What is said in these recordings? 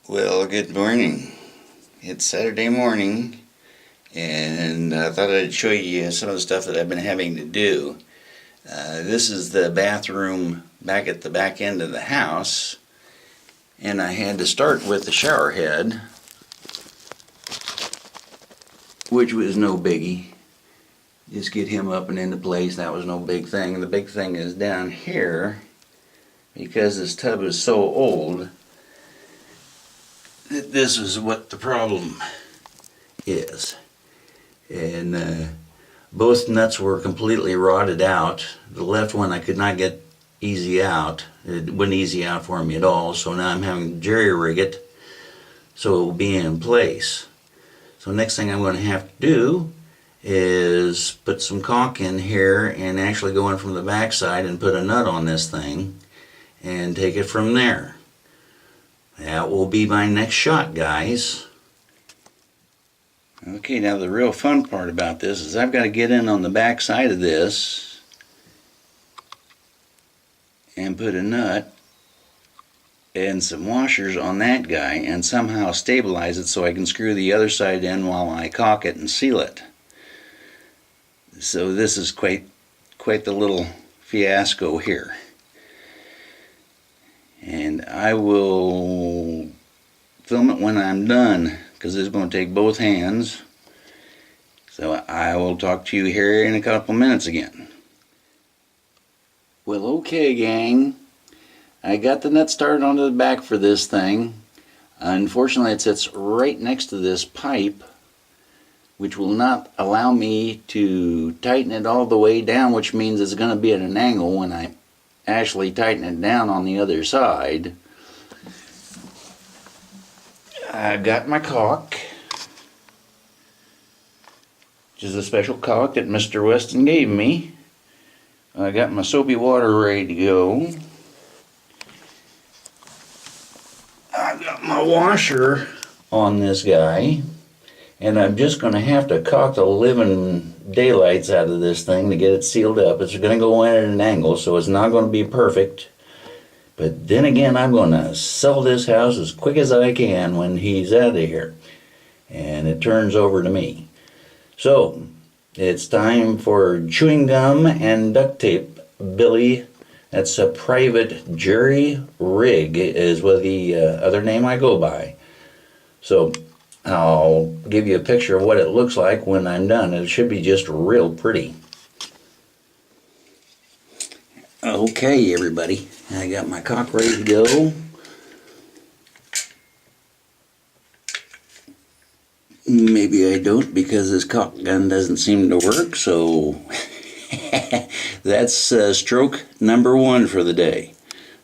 Well, good morning. It's Saturday morning, and I thought I'd show you some of the stuff that I've been having to do. This is the bathroom back at the back end of the house, and I had to start with the shower head, which was no biggie. Just get him up and into place. That was no big thing. The big thing is down here, because this tub is so old, this is what the problem is. And both nuts were completely rotted out. The left one I could not get easy out. It wouldn't easy out for me at all, so now I'm having to jerry rig it so it will be in place. So next thing I'm going to have to do is put some caulk in here and actually go in from the back side and put a nut on this thing and take it from there. That will be my next shot, guys. Okay, now the real fun part about this is I've got to get in on the back side of this and put a nut and some washers on that guy and somehow stabilize it so I can screw the other side in while I caulk it and seal it. So this is quite the little fiasco here. And I will film it when I'm done, because it's going to take both hands. So I will talk to you here in a couple minutes again. Well, okay, gang. I got the nut started onto the back for this thing. Unfortunately, it sits right next to this pipe, which will not allow me to tighten it all the way down, which means it's going to be at an angle when I actually tighten it down on the other side. I've got my caulk, which is a special caulk that Mr. Weston gave me. I got my soapy water ready to go. I've got my washer on this guy, and I'm just going to have to caulk the living daylights out of this thing to get it sealed up. It's going to go in at an angle, so it's not going to be perfect. But then again, I'm going to sell this house as quick as I can when he's out of here. And it turns over to me. So, it's time for chewing gum and duct tape. Billy, that's a private jerry rig, is what the other name I go by. So, I'll give you a picture of what it looks like when I'm done. It should be just real pretty. Okay, everybody, I got my caulk ready to go. Maybe I don't, because this caulk gun doesn't seem to work, so that's stroke number 1 for the day.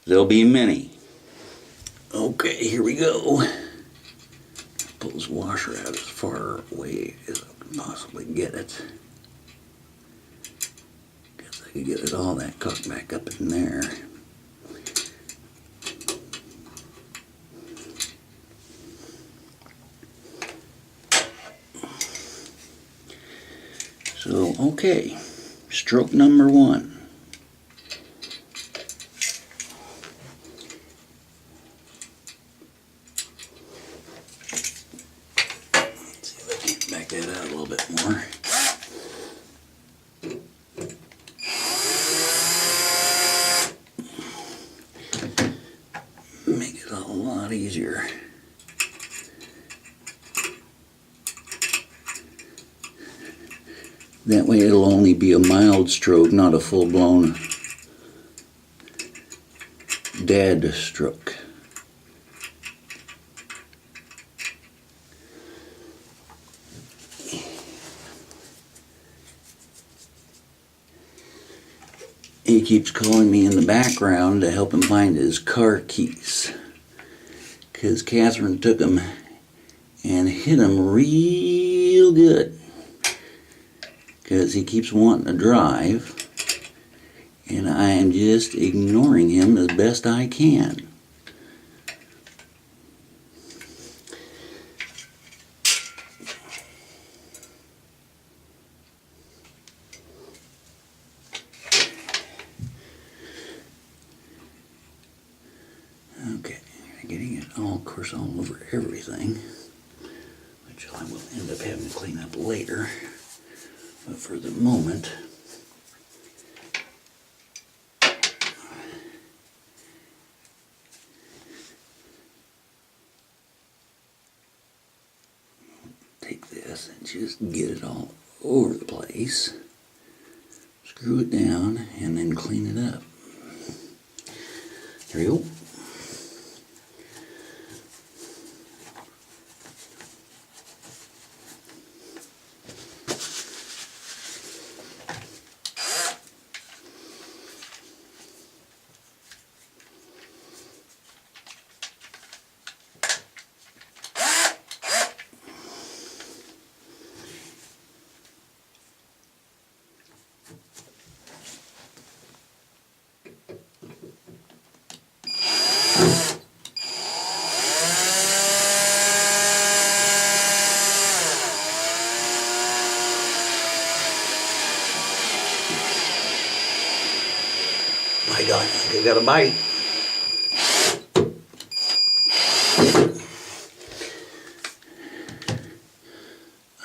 There'll be many. Okay, here we go. Pull this washer out as far away as I can possibly get it. Guess I could get it all that caulk back up in there. So, okay, stroke number 1. Back that out a little bit more. Make it a lot easier. That way it'll only be a mild stroke, not a full-blown dad stroke. He keeps calling me in the background to help him find his car keys, because Catherine took them and hit them real good, because he keeps wanting to drive and I am just ignoring him as best I can. Okay, getting it all, of course, all over everything, which I will end up having to clean up later. But for the moment, take this and just get it all over the place, screw it down, and then clean it up. There you go. My God, I think I got a bite.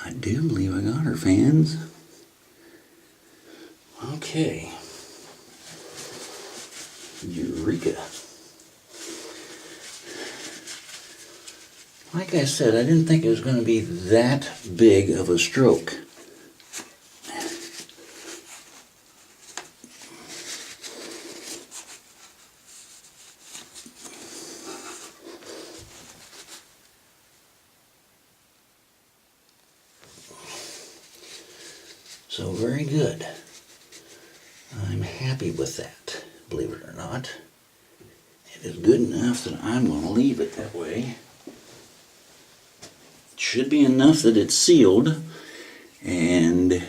I do believe I got her, fans. Okay. Eureka. Like I said, I didn't think it was going to be that big of a stroke. So very good. I'm happy with that, believe it or not. It is good enough that I'm going to leave it that way. It should be enough that it's sealed, and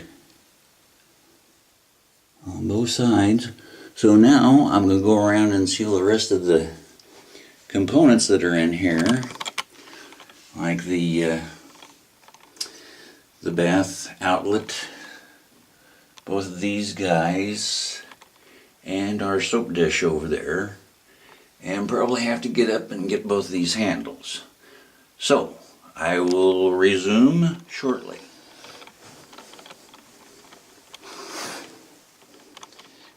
on both sides. So now I'm going to go around and seal the rest of the components that are in here, like the bath outlet, both of these guys, and our soap dish over there, and probably have to get up and get both of these handles. So I will resume shortly.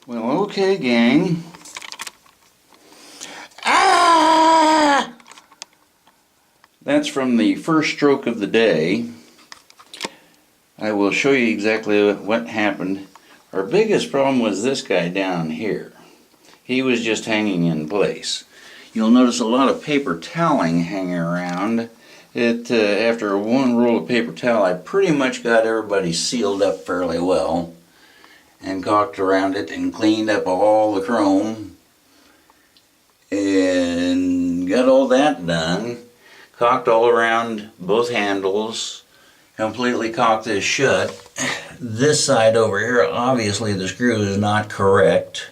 Well, okay, gang. Ah! That's from the first stroke of the day. I will show you exactly what happened. Our biggest problem was this guy down here. He was just hanging in place. You'll notice a lot of paper toweling hanging around. After one roll of paper towel, I pretty much got everybody sealed up fairly well, and caulked around it and cleaned up all the chrome, and got all that done. Caulked all around both handles, completely caulked this shut. This side over here, obviously the screw is not correct.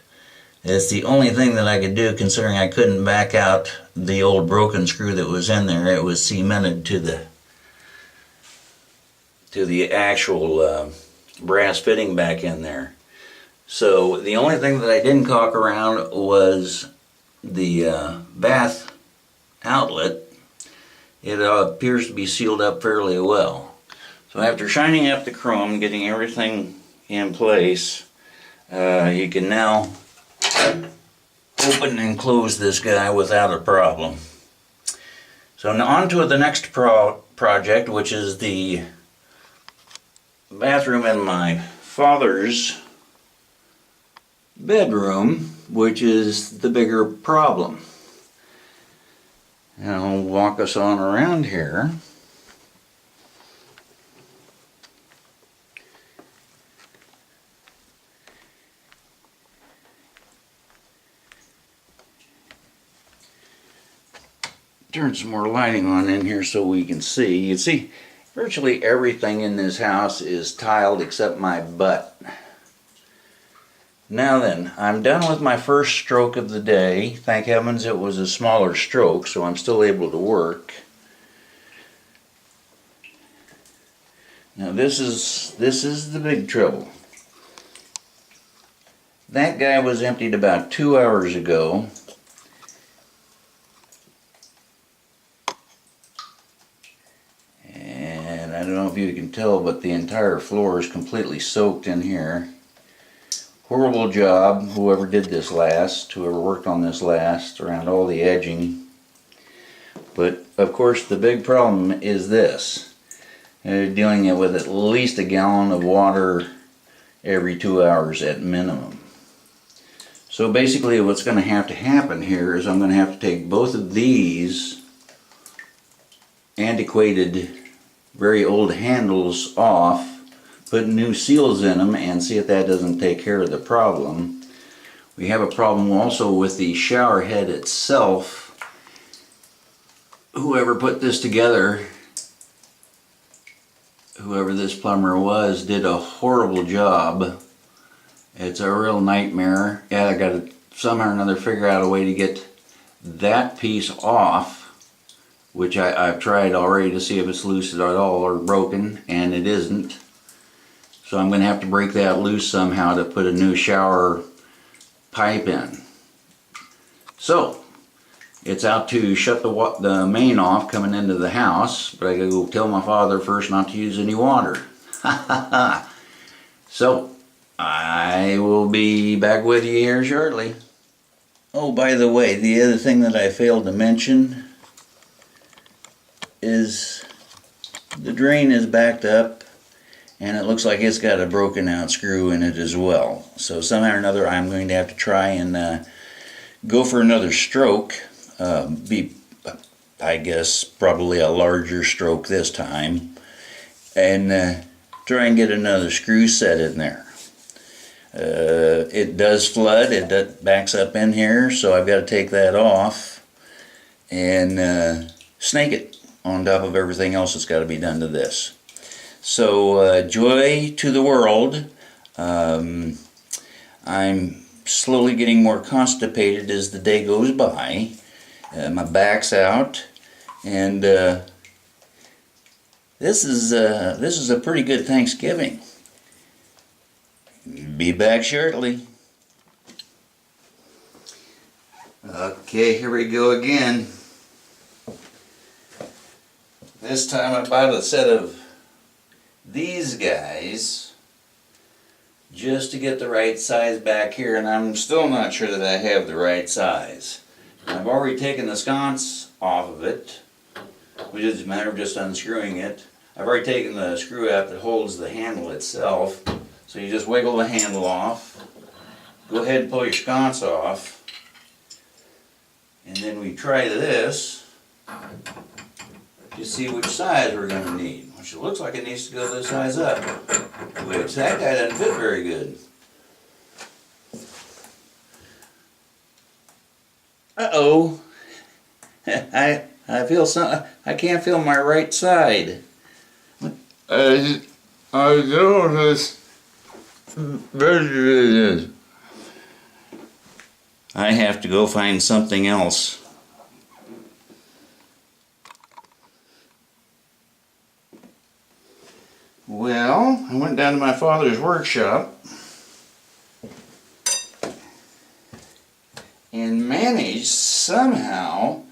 It's the only thing that I could do, considering I couldn't back out the old broken screw that was in there. It was cemented to the actual brass fitting back in there. So the only thing that I didn't caulk around was the bath outlet. It appears to be sealed up fairly well. So after shining up the chrome, getting everything in place, you can now open and close this guy without a problem. So now on to the next project, which is the bathroom in my father's bedroom, which is the bigger problem. And I'll walk us on around here. Turn some more lighting on in here so we can see. You can see virtually everything in this house is tiled except my butt. Now then, I'm done with my first stroke of the day. Thank heavens it was a smaller stroke, so I'm still able to work. Now this is the big trouble. That guy was emptied about 2 hours ago. don't know if you can tell, but the entire floor is completely soaked in here. Horrible job, whoever did this last, whoever worked on this last, around all the edging. But of course the big problem is this. They're dealing with at least a gallon of water every 2 hours at minimum. So basically what's going to happen here is I'm going to have to take both of these antiquated, very old handles off, put new seals in them, and see if that doesn't take care of the problem. We have a problem also with the shower head itself. Whoever put this together, whoever this plumber was, did a horrible job. It's a real nightmare. Yeah, I gotta somehow or another figure out a way to get that piece off, which I've tried already to see if it's loose at all or broken, and it isn't. So I'm gonna have to break that loose somehow to put a new shower pipe in. So it's out to shut the main off coming into the house, but I gotta go tell my father first not to use any water. So I will be back with you here shortly. Oh, by the way, the other thing that I failed to mention is the drain is backed up, and it looks like it's got a broken out screw in it as well. So somehow or another I'm going to have to try and go for another stroke. I guess probably a larger stroke this time, and try and get another screw set in there. It does flood, it backs up in here, so I've got to take that off and snake it on top of everything else that's got to be done to this. So joy to the world. I'm slowly getting more constipated as the day goes by. My back's out, and this is a pretty good Thanksgiving. Be back shortly. Okay, here we go again. This time I bought a set of these guys just to get the right size back here, and I'm still not sure that I have the right size. I've already taken the sconce off of it, which is a matter of just unscrewing it. I've already taken the screw out that holds the handle itself. So you just wiggle the handle off, go ahead and pull your sconce off, and then we try this to see which size we're going to need, which it looks like it needs to go this size up, which that guy doesn't fit very good. Uh-oh. I feel some. I can't feel my right side. I don't know. I have to go find something else. Well, I went down to my father's workshop and managed somehow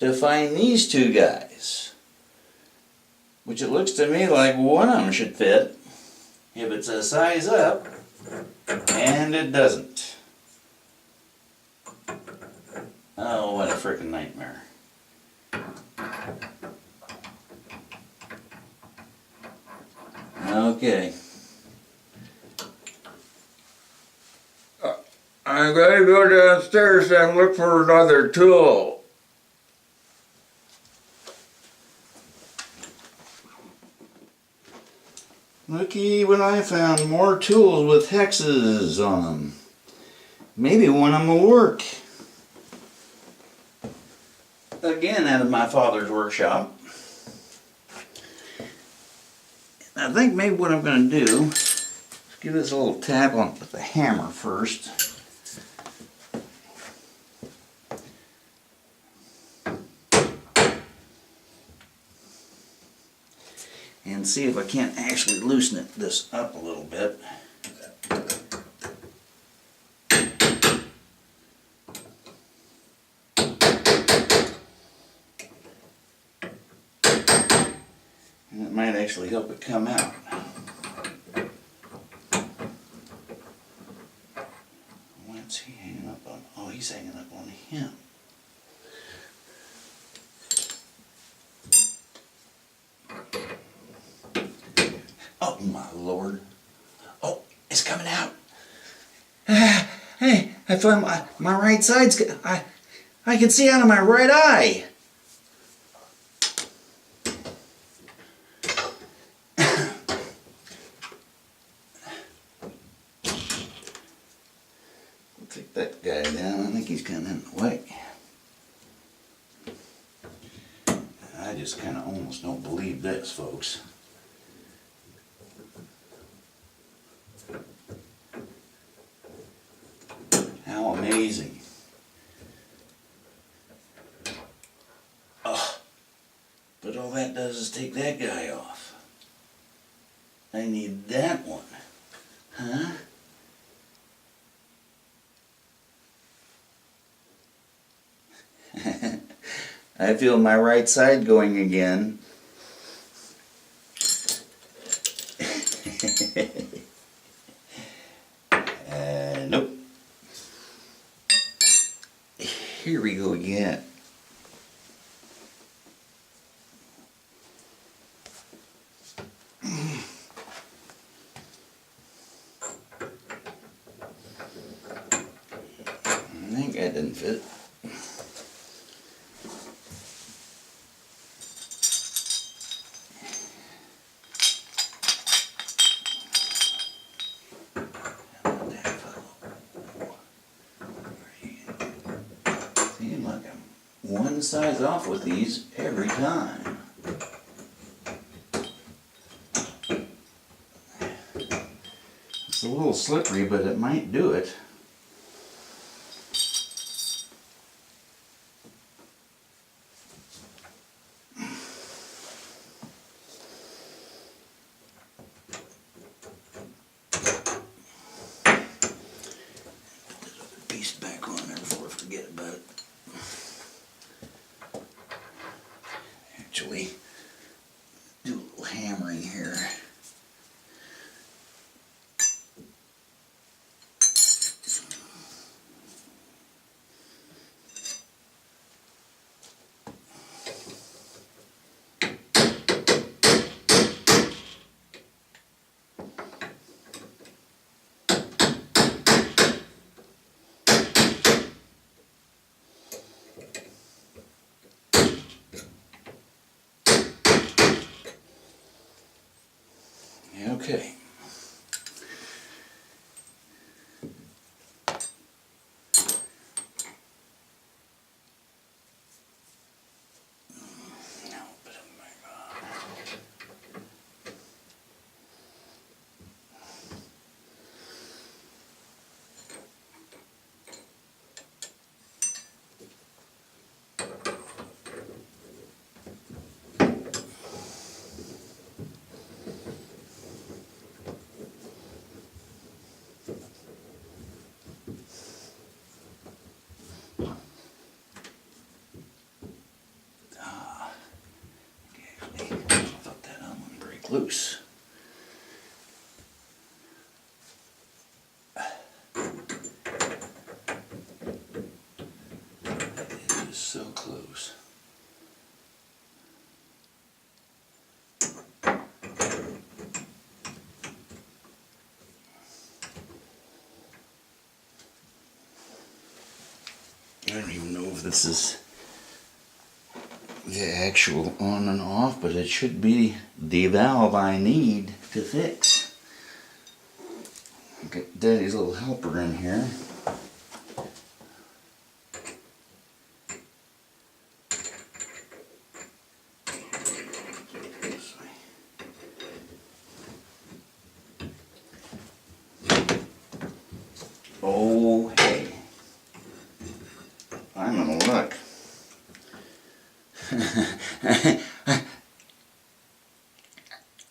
to find these two guys, which it looks to me like one of them should fit if it's a size up, and it doesn't. Oh, what a frickin' nightmare. Okay. I'm going to go downstairs and look for another tool. Looky when I found more tools with hexes on them. Maybe one of them will work. Again, out of my father's workshop. I think maybe what I'm going to do is give this a little tap on with the hammer first. And see if I can't actually loosen this up a little bit. And it might might actually help it come out. What's he hanging up on? Oh, he's hanging up on him. Oh my Lord. Oh, it's coming out. Hey, I found my right side's, I can see out of my right eye. Take that guy down. I think he's kind of in the way. I just kind of almost don't believe this, folks. How amazing. Oh, but all that does is take that guy off. I need that one. Huh? I feel my right side going again. Nope. Here we go again. I think that didn't fit. Seems like I'm one size off with these every time. It's a little slippery, but it might do it. Piece back on there before I forget about it. Actually, do a little hammering here. Okay. Now put them back on. Actually, I thought that arm wouldn't break loose. It is so close. I don't even know if this is the actual on and off, but it should be the valve I need to fix. Got Daddy's little helper in here. Oh, hey. I'm gonna look.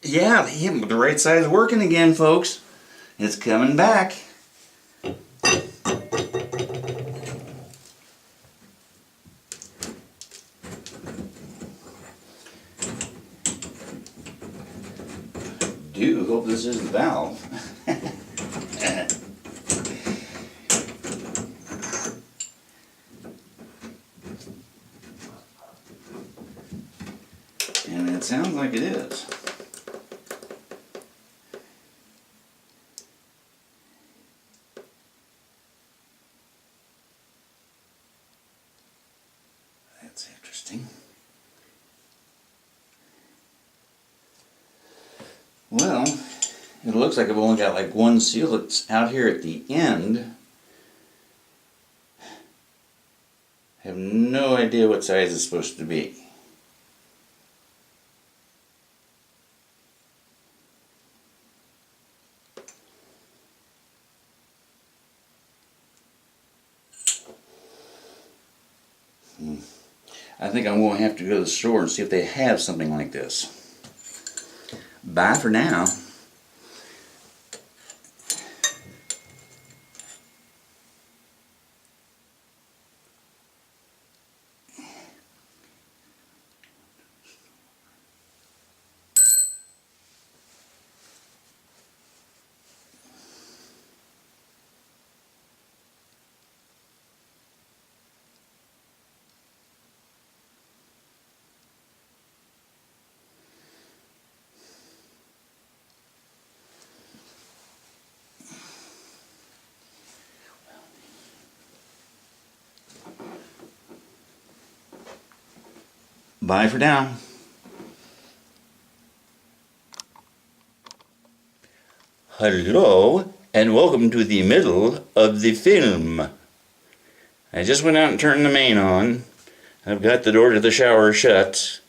Yeah, the right side's working again, folks. It's coming back. do hope this isn't valve. And it sounds like it is. That's interesting. Well, it looks like I've only got like one seal that's out here at the end. I have no idea what size it's supposed to be. I think I'm going to have to go to the store and see if they have something like this. Bye for now. Bye for now. Hello, and welcome to the middle of the film. I just went out and turned the main on. I've got the door to the shower shut.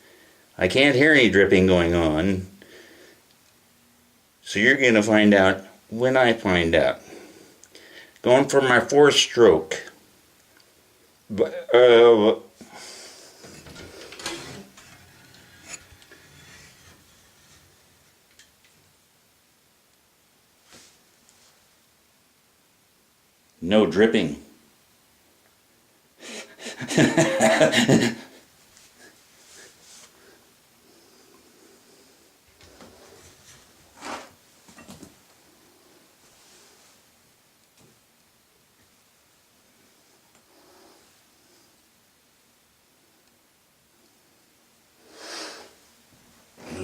I can't hear any dripping going on. So you're going to find out when I find out. Going for my 4th stroke. No dripping.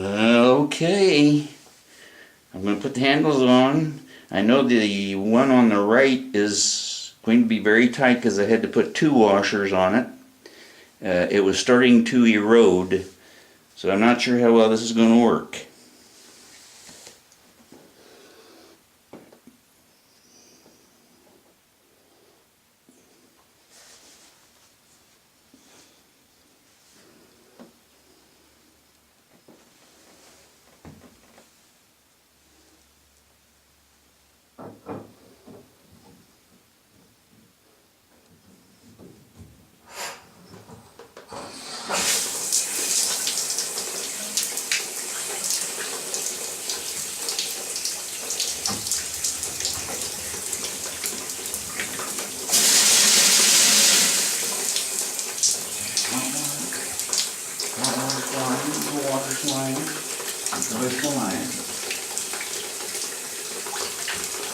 Okay. I'm going to put the handles on. I know the one on the right is going to be very tight because I had to put 2 washers on it. It was starting to erode, so I'm not sure how well this is going to work.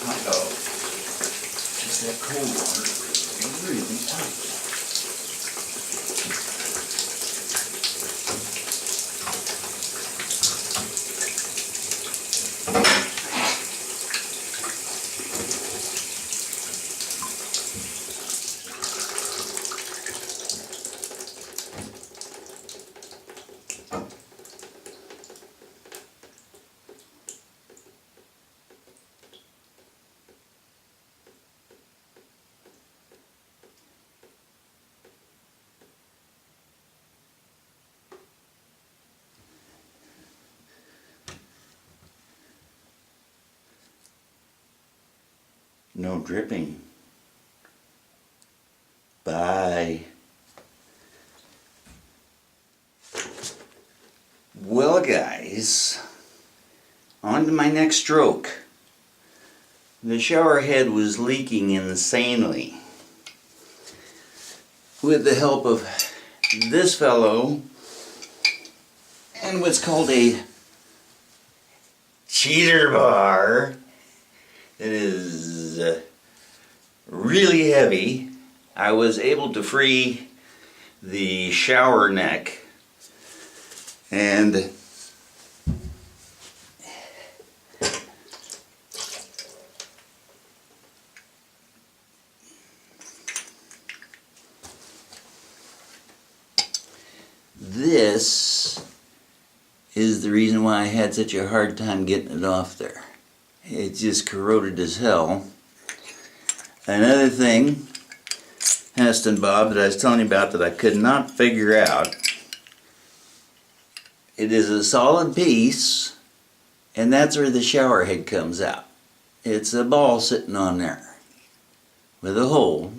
Uh-oh. Just that cold water is really tight. No dripping. Bye. Well, guys, on to my next stroke. The shower head was leaking insanely. With the help of this fellow and what's called a cheater bar that is really heavy. I was able to free the shower neck, and this is the reason why I had such a hard time getting it off there. It just corroded as hell. Another thing, Heston Bob, that I was telling you about that I could not figure out, it is a solid piece, and that's where the shower head comes out. It's a ball sitting on there with a hole.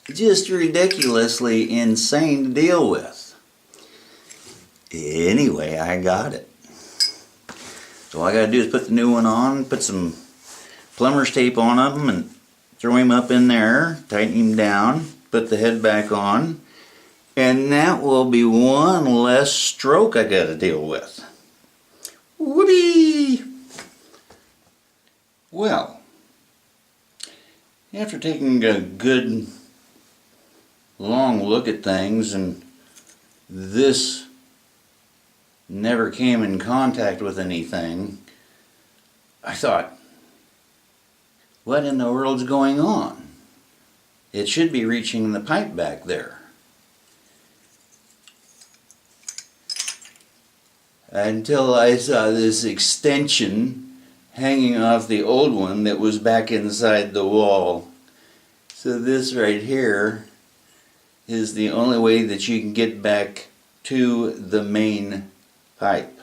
Just ridiculously insane to deal with. Anyway, I got it. So all I gotta do is put the new one on, put some plumber's tape on them, and throw him up in there, tighten him down, put the head back on, and that will be one less stroke I gotta deal with. Whoopee! Well, after taking a good long look at things, and this never came in contact with anything, I thought, what in the world's going on? It should be reaching the pipe back there. Until I saw this extension hanging off the old one that was back inside the wall. So this right here is the only way that you can get back to the main pipe.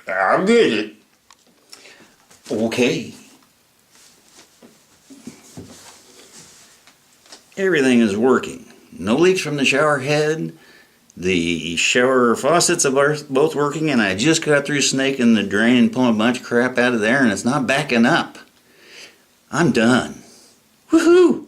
I get it. Okay. Everything is working. No leaks from the shower head. The shower faucets are both working, and I just got through snaking the drain and pulling a bunch of crap out of there, and it's not backing up. I'm done. Woohoo!